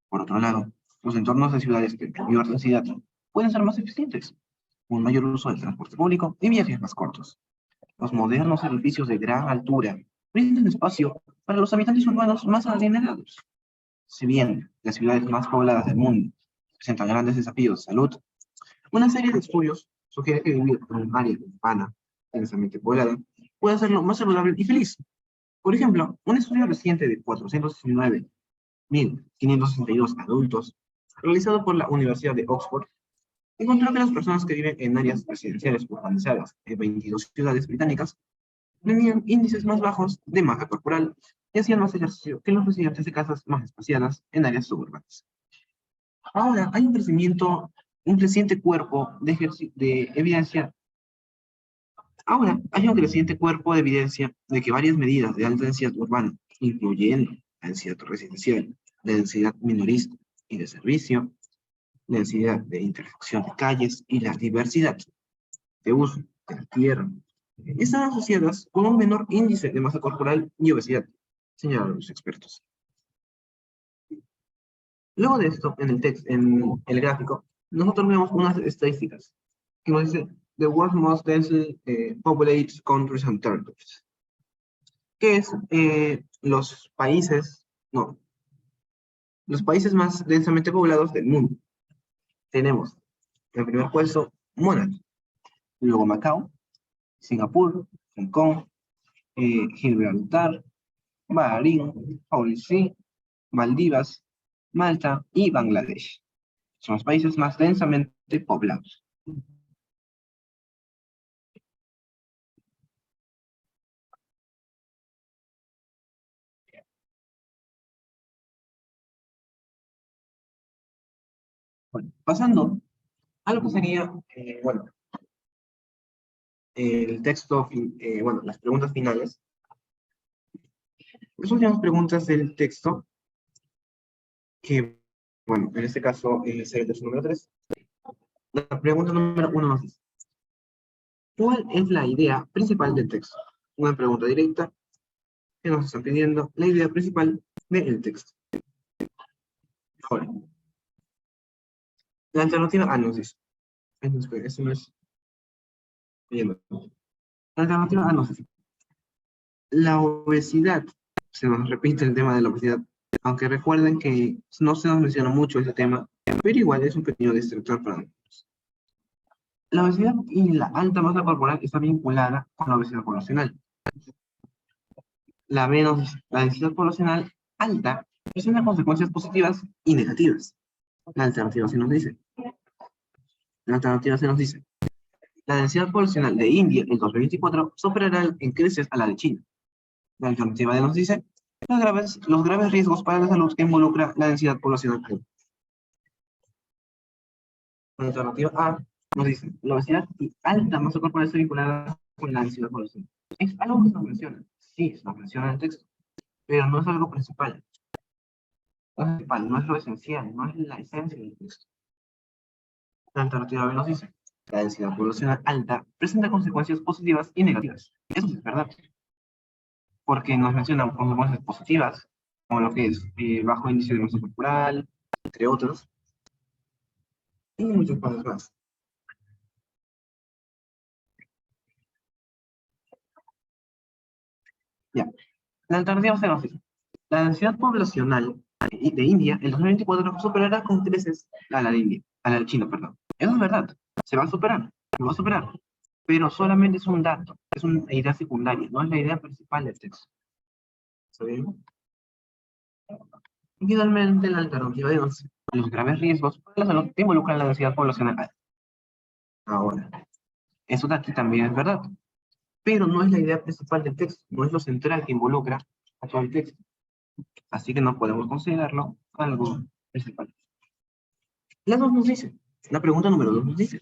Por otro lado, los entornos de ciudades de mayor densidad pueden ser más eficientes, un mayor uso del transporte público y viajes más cortos. Los modernos edificios de gran altura brindan espacio para los habitantes urbanos más adinerados. Si bien las ciudades más pobladas del mundo presentan grandes desafíos de salud, una serie de estudios sugiere que vivir en un área urbana densamente poblada puede hacerlo más saludable y feliz. Por ejemplo, un estudio reciente de 419.562 adultos, realizado por la Universidad de Oxford, encontró que las personas que viven en áreas residenciales urbanizadas en 22 ciudades británicas tenían índices más bajos de masa corporal y hacían más ejercicio que los residentes de casas más espaciadas en áreas suburbanas. Ahora hay un creciente cuerpo de evidencia. Ahora hay un creciente cuerpo de evidencia de que varias medidas de alta densidad urbana, incluyendo la densidad residencial, la densidad minorista y de servicio, la densidad de intersección de calles y la diversidad de uso de la tierra, están asociadas con un menor índice de masa corporal y obesidad, señalan los expertos. Luego de esto, en el gráfico, nosotros vemos unas estadísticas que nos dice The World's Most Densely Populated Countries and Territories, que es los países más densamente poblados del mundo. Tenemos en primer puesto Mónaco, luego Macao, Singapur, Hong Kong, Gibraltar, Bahrein, Mauricio, Maldivas, Malta y Bangladesh. Son los países más densamente poblados. Bueno, pasando a lo que sería, el texto, las preguntas finales. Las últimas preguntas del texto, que, en este caso es el texto número 3. La pregunta número 1 nos dice: ¿cuál es la idea principal del texto? Una pregunta directa que nos están pidiendo la idea principal del texto. Joder. La alternativa A nos dice. Eso no es. La alternativa A nos dice. La obesidad. Se nos repite el tema de la obesidad. Aunque recuerden que no se nos menciona mucho ese tema, pero igual es un pequeño distractor para nosotros. La obesidad y la alta masa corporal está vinculada con la obesidad poblacional. La densidad poblacional alta presenta consecuencias positivas y negativas. La alternativa se nos dice. La alternativa se nos dice. La densidad poblacional de India en 2024 superará en creces a la de China. La alternativa D nos dice los graves riesgos para la salud que involucra la densidad poblacional alta. La alternativa A nos dice la obesidad y alta masa corporal está vinculada con la densidad poblacional. Es algo que se nos menciona. Sí, se nos menciona en el texto, pero no es algo principal. No es lo esencial, no es la esencia del texto. La alternativa B nos dice la densidad poblacional alta presenta consecuencias positivas y negativas. Eso es verdad. Porque nos mencionan consecuencias positivas, como lo que es bajo índice de masa corporal, entre otros, y muchas cosas más. Ya. La alternativa se nos dice, la densidad poblacional de India en 2024 superará con creces a la de India, a la de China, perdón. Eso es verdad, se va a superar, pero solamente es un dato, es una idea secundaria, no es la idea principal del texto. ¿Está bien? Y finalmente la alternativa de los graves riesgos para la salud que involucran la densidad poblacional alta. Ahora, eso de aquí también es verdad, pero no es la idea principal del texto, no es lo central que involucra a todo el texto. Así que no podemos considerarlo algo principal. La 2 nos dice, la pregunta número 2 nos dice,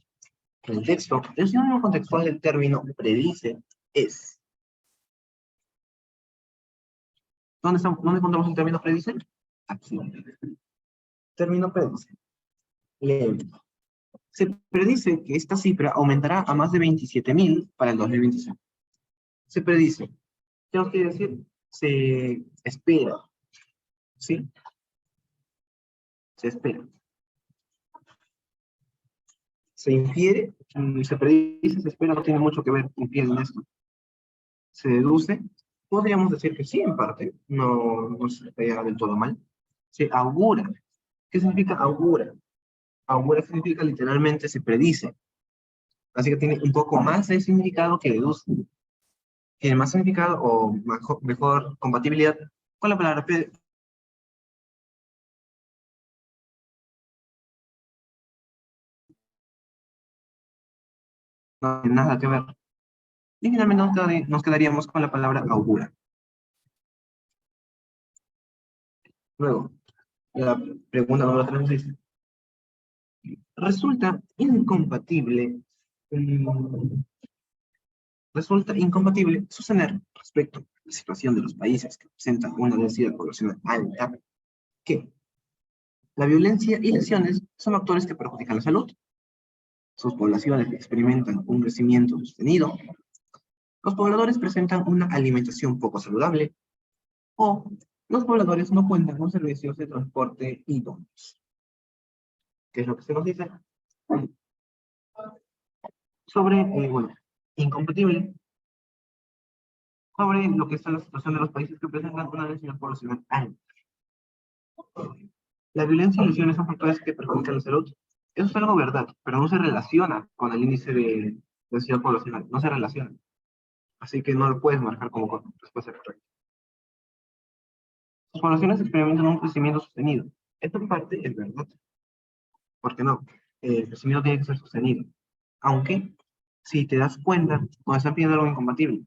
el texto, el sinónimo contextual del término predice es. ¿Dónde encontramos el término predice? Aquí. Término predice. Leemos. Se predice que esta cifra aumentará a más de 27.000 para el 2025. Se predice. ¿Qué nos quiere decir? Se espera. ¿Sí? Se espera. Se infiere, se predice, se espera, no tiene mucho que ver, infiere en esto. Se deduce, podríamos decir que sí, en parte, no se pega del todo mal. Se augura. ¿Qué significa augura? Augura significa literalmente se predice. Así que tiene un poco más de significado que deduce. Tiene más significado o mejor compatibilidad con la palabra no tiene nada que ver. Y finalmente nos quedaríamos con la palabra augura. Luego, la pregunta número 3 dice, resulta incompatible sostener respecto a la situación de los países que presentan una densidad poblacional alta que la violencia y lesiones son factores que perjudican la salud. Sus poblaciones experimentan un crecimiento sostenido. Los pobladores presentan una alimentación poco saludable. O los pobladores no cuentan con servicios de transporte idóneos. ¿Qué es lo que se nos dice? Sobre, incompatible, sobre lo que es la situación de los países que presentan una densidad poblacional alta. La violencia y lesiones son factores que perjudican la salud. Eso es algo verdad, pero no se relaciona con el índice de densidad poblacional, no se relaciona. Así que no lo puedes marcar como respuesta correcta. Las poblaciones experimentan un crecimiento sostenido. Esta parte es verdad. ¿Por qué no? El crecimiento tiene que ser sostenido. Aunque, si te das cuenta, cuando están pidiendo algo incompatible,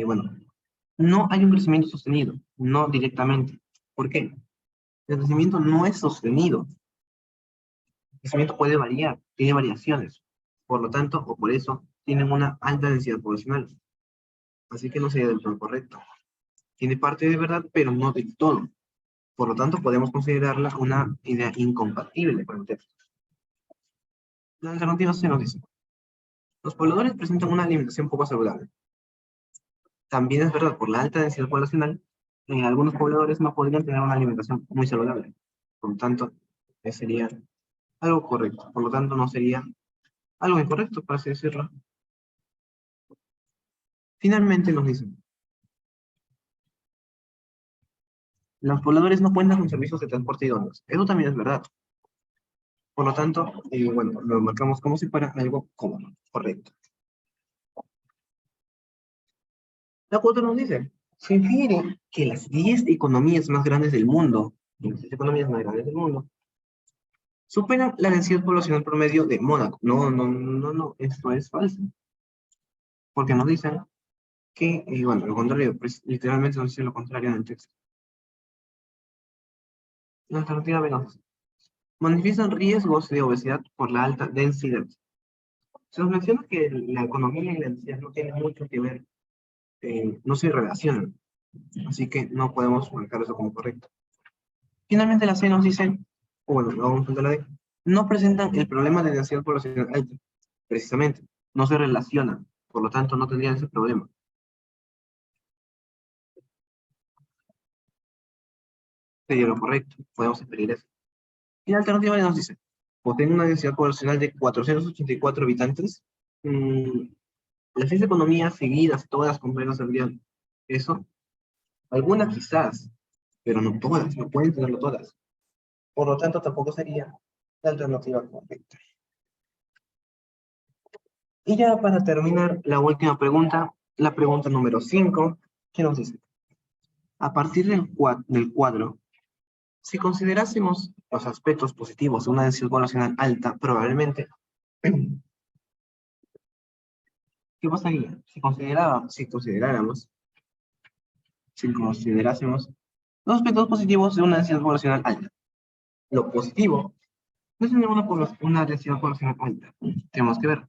bueno, no hay un crecimiento sostenido, no directamente. ¿Por qué? El crecimiento no es sostenido. El crecimiento puede variar, tiene variaciones. Por lo tanto, o por eso, tienen una alta densidad poblacional. Así que no sería del todo correcto. Tiene parte de verdad, pero no del todo. Por lo tanto, podemos considerarla una idea incompatible con el texto. La alternativa se nos dice, los pobladores presentan una alimentación poco saludable. También es verdad, por la alta densidad poblacional, algunos pobladores no podrían tener una alimentación muy saludable. Por lo tanto, sería algo correcto. Por lo tanto, no sería algo incorrecto, por así decirlo. Finalmente nos dicen, los pobladores no cuentan con servicios de transporte idóneos. Eso también es verdad. Por lo tanto, bueno, lo marcamos como si fuera algo cómodo, correcto. La cuota nos dice, se infiere que las 10 economías más grandes del mundo, las 10 economías más grandes del mundo, superan la densidad poblacional promedio de Mónaco. No, no, no, no, esto es falso. Porque nos dicen que, bueno, lo contrario, pues literalmente nos dice lo contrario en el texto. La alternativa B nos dice, manifiestan riesgos de obesidad por la alta densidad. Se nos menciona que la economía y la densidad no tienen mucho que ver, no se relacionan, así que no podemos marcar eso como correcto. Finalmente la C nos dice, o bueno, vamos a la D, no presentan el problema de densidad poblacional alta, precisamente, no se relacionan, por lo tanto no tendrían ese problema. Sería lo correcto, podemos esperar eso. Y la alternativa nos dice, poseen una densidad poblacional de 484 habitantes, mm, las 6 economías seguidas, todas con menos tendrían eso, algunas quizás, pero no todas, no pueden tenerlo todas. Por lo tanto, tampoco sería la alternativa correcta. Y ya para terminar, la última pregunta, la pregunta número 5, que nos dice, a partir del cuadro, si considerásemos los aspectos positivos de una densidad poblacional alta, probablemente, ¿qué pasaría? Si considerásemos los aspectos positivos de una densidad poblacional alta. Lo positivo no es tener una densidad poblacional alta. Tenemos que ver.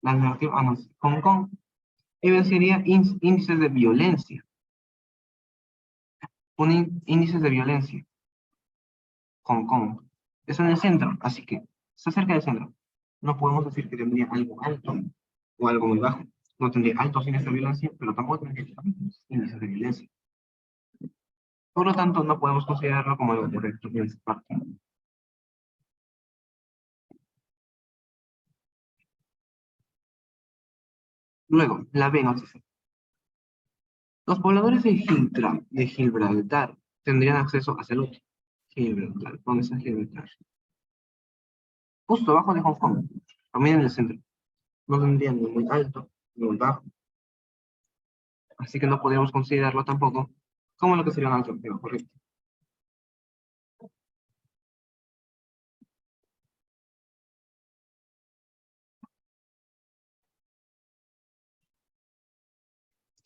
La alternativa a Hong Kong evidenciaría índices de violencia. Índices de violencia. Hong Kong. Está en el centro, así que está cerca del centro. No podemos decir que tendría algo alto o algo muy bajo. No tendría altos índices de violencia, pero tampoco tendría altos índices de violencia. Por lo tanto, no podemos considerarlo como algo correcto en esta parte. Luego, la B nos dice, los pobladores de Gibraltar tendrían acceso a salud. Gibraltar, ¿dónde está Gibraltar? Justo abajo de Hong Kong, también en el centro. No tendrían ni muy alto ni muy bajo. Así que no podríamos considerarlo tampoco como lo que sería una alternativa correcta.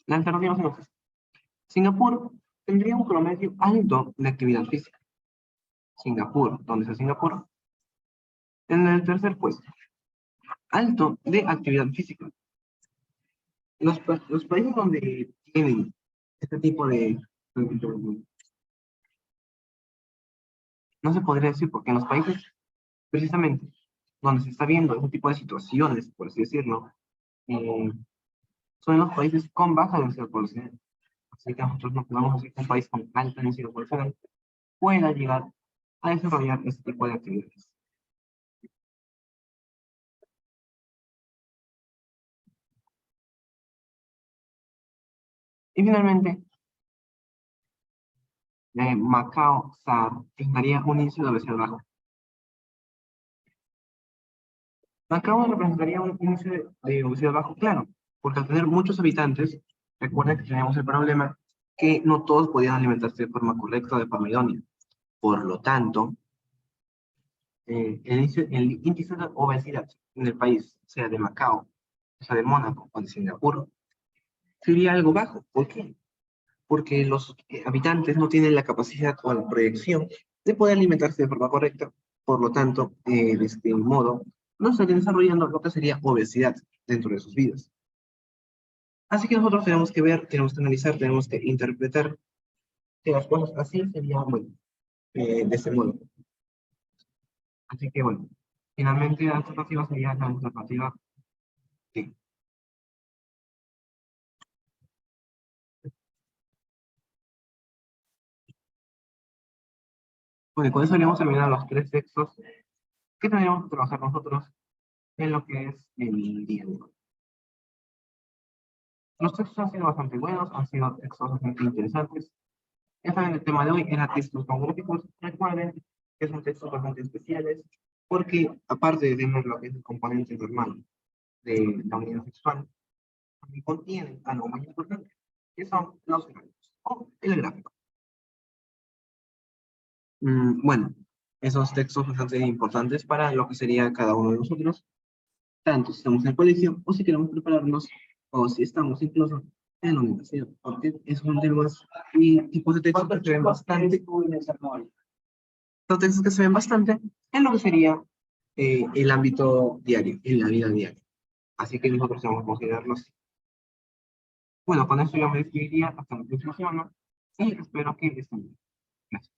La alternativa es no. Singapur tendría un promedio alto de actividad física. Singapur, ¿dónde está Singapur? En el tercer puesto, alto de actividad física. Los países donde tienen este tipo de... No se podría decir porque en los países, precisamente, donde se está viendo ese tipo de situaciones, por así decirlo, eh, son los países con baja densidad poblacional. Así que nosotros no podemos decir que un país con alta densidad poblacional pueda llegar a desarrollar este tipo de actividades. Y finalmente, Macao estaría un índice de obesidad bajo. Macao representaría un índice de obesidad bajo, claro, porque al tener muchos habitantes, recuerda que teníamos el problema que no todos podían alimentarse de forma correcta o de forma idónea. Por lo tanto, el índice de obesidad en el país, sea de Macao, sea de Mónaco o de Singapur, sería algo bajo. ¿Por qué? Porque los habitantes no tienen la capacidad o la proyección de poder alimentarse de forma correcta. Por lo tanto, de este modo, no estarían desarrollando lo que sería obesidad dentro de sus vidas. Así que nosotros tenemos que ver, tenemos que analizar, tenemos que interpretar que las cosas así serían, bueno, de este modo. Así que, bueno, finalmente la alternativa sería la alternativa D. Bueno, con eso habríamos terminado los tres textos que tendríamos que trabajar nosotros en lo que es el día de hoy. Los textos han sido bastante buenos, han sido textos bastante interesantes. Ya saben, el tema de hoy era textos con gráficos. Recuerden que son textos bastante especiales porque, aparte de tener lo que es el componente normal de la unidad sexual, también contienen algo muy importante, que son los gráficos o el gráfico. Bueno, esos textos bastante importantes para lo que sería cada uno de nosotros, tanto si estamos en el colegio o si queremos prepararnos o si estamos incluso en la universidad, porque son temas y tipos de textos que se ven bastante, son textos que se ven bastante en lo que sería el ámbito diario, en la vida diaria. Así que nosotros tenemos que considerarlo así. Bueno, con eso yo me despediría hasta la próxima semana y espero que estén bien. Gracias.